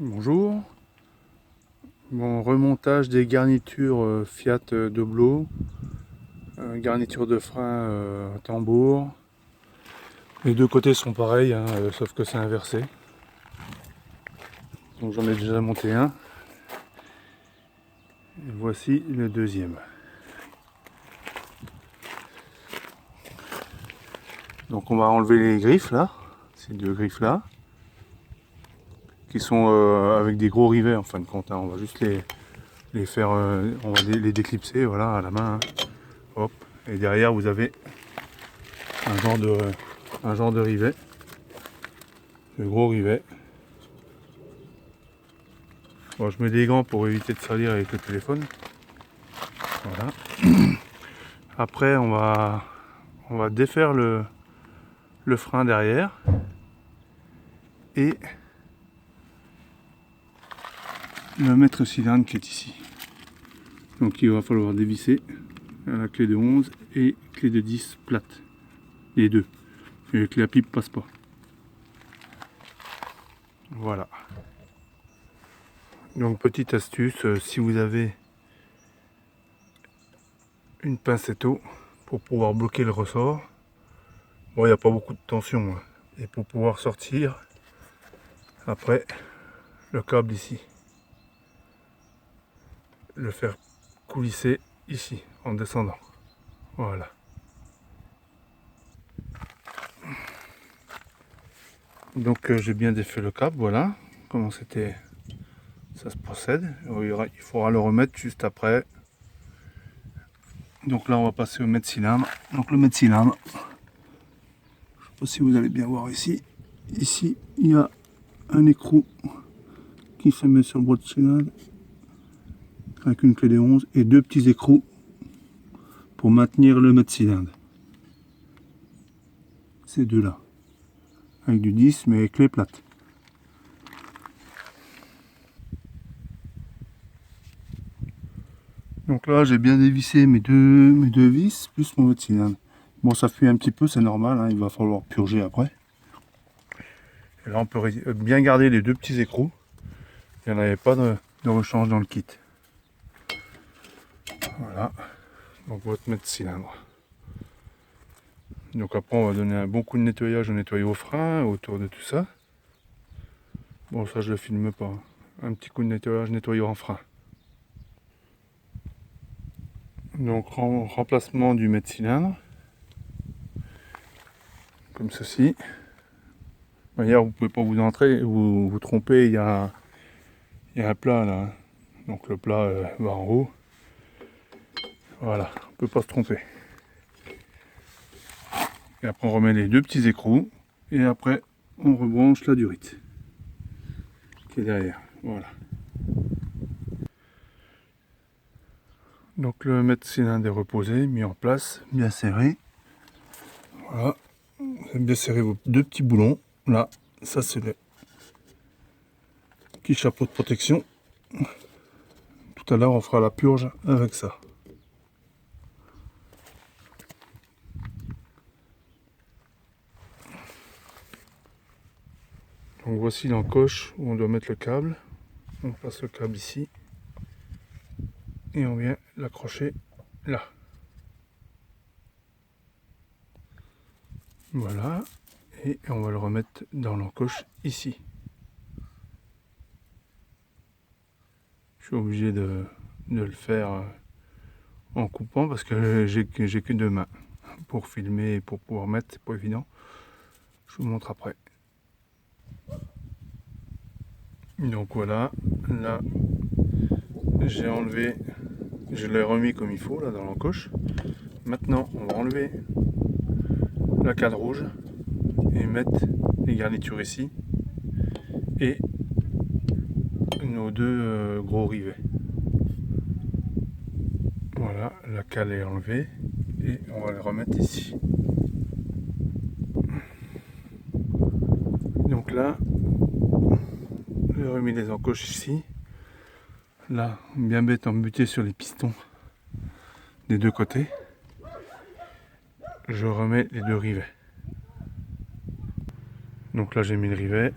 Bonjour. Bon, remontage des garnitures Fiat Doblo, garniture de frein tambour. Les deux côtés sont pareils, hein, sauf que c'est inversé. Donc j'en ai déjà monté un. Et voici le deuxième. Donc on va enlever les griffes là, ces deux griffes là, qui sont avec des gros rivets en fin de compte, hein. On va juste les faire, on va les déclipser, voilà, à la main, hein. Hop. Et derrière vous avez un genre de rivet, de gros rivet. Bon, je mets des gants pour éviter de salir avec le téléphone. Voilà. Après on va défaire le frein derrière et le maître cylindre qui est ici. Donc il va falloir dévisser à la clé de 11 et clé de 10 plate. Les deux. Et que la pipe passe pas. Voilà. Donc petite astuce, si vous avez une pincetto pour pouvoir bloquer le ressort, bon, il n'y a pas beaucoup de tension, hein. Et pour pouvoir sortir après le câble ici, le faire coulisser ici en descendant. Voilà. Donc j'ai bien défait le câble, voilà comment ça se procède. Il faudra le remettre juste après. Donc là on va passer au mètre cylindre. Donc le mètre cylindre, je ne sais pas si vous allez bien voir ici. Ici il y a un écrou qui se met sur le bois de cylindre avec une clé de 11 et deux petits écrous pour maintenir le mètre cylindre. Ces deux là. Avec du 10 mais avec clé plate. Donc là j'ai bien dévissé mes deux vis plus mon mètre cylindre. Bon, ça fuit un petit peu, c'est normal, hein, il va falloir purger après. Et là on peut bien garder les deux petits écrous. Il n'y en avait pas de rechange dans le kit. Voilà, donc votre mètre cylindre. Donc après on va donner un bon coup de nettoyage au nettoyau au frein, autour de tout ça. Bon, ça je le filme pas. Un petit coup de nettoyage nettoyau en frein. Donc remplacement du mètre cylindre. Comme ceci. D'ailleurs vous pouvez pas vous tromper, il y a un plat là. Donc le plat va en haut. Voilà, on peut pas se tromper. Et après on remet les deux petits écrous. Et après on rebranche la durite qui est derrière. Voilà. Donc le mètre cylindre est reposé, mis en place, bien serré. Voilà. Vous avez bien serré vos deux petits boulons. Là, ça c'est le petit chapeau de protection. Tout à l'heure on fera la purge avec ça. Donc voici l'encoche où on doit mettre le câble. On place le câble ici. Et on vient l'accrocher là. Voilà. Et on va le remettre dans l'encoche ici. Je suis obligé de le faire en coupant parce que j'ai que deux mains. Pour filmer et pour pouvoir mettre, c'est pas évident. Je vous montre après. Donc voilà, là j'ai enlevé, je l'ai remis comme il faut là dans l'encoche. Maintenant on va enlever la cale rouge et mettre les garnitures ici et nos deux gros rivets. Voilà, la cale est enlevée et on va les remettre ici. Donc là, j'ai remis les encoches ici. Là, bien bête embuté sur les pistons des deux côtés. Je remets les deux rivets. Donc là j'ai mis le rivet.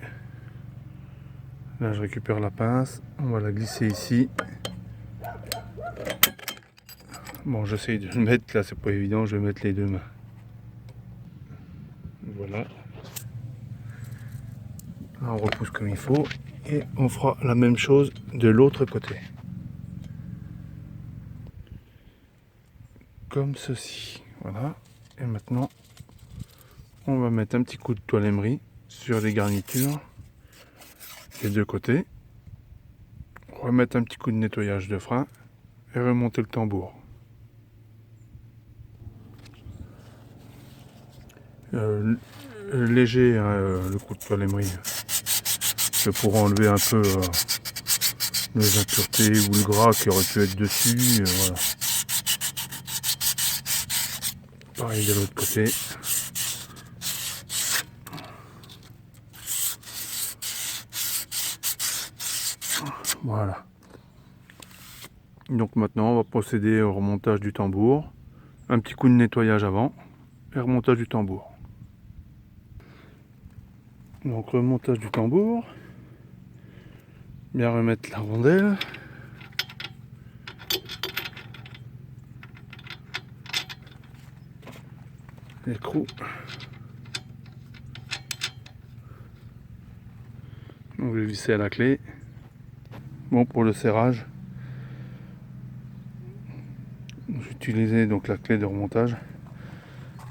Là je récupère la pince, on va la glisser ici. Bon, j'essaye de le mettre, là c'est pas évident, je vais mettre les deux mains. Voilà. Là on repousse comme il faut et on fera la même chose de l'autre côté. Comme ceci, voilà. Et maintenant, on va mettre un petit coup de toile émery sur les garnitures des deux côtés. Remettre un petit coup de nettoyage de frein et remonter le tambour. Léger hein, le coup de toile émery. C'est pour enlever un peu les impuretés ou le gras qui aurait pu être dessus. Voilà. Pareil de l'autre côté. Voilà. Donc maintenant on va procéder au remontage du tambour. Un petit coup de nettoyage avant et remontage du tambour. Donc remontage du tambour. Bien remettre la rondelle. L'écrou. Donc je vais visser à la clé. Bon, pour le serrage, j'utilisais donc la clé de remontage.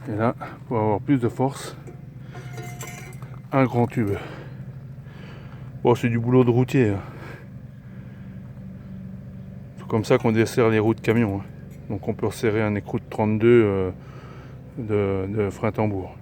Et là, pour avoir plus de force, un grand tube. Bon, c'est du boulot de routier. C'est comme ça qu'on desserre les roues de camion. Donc on peut resserrer un écrou de 32 de frein tambour.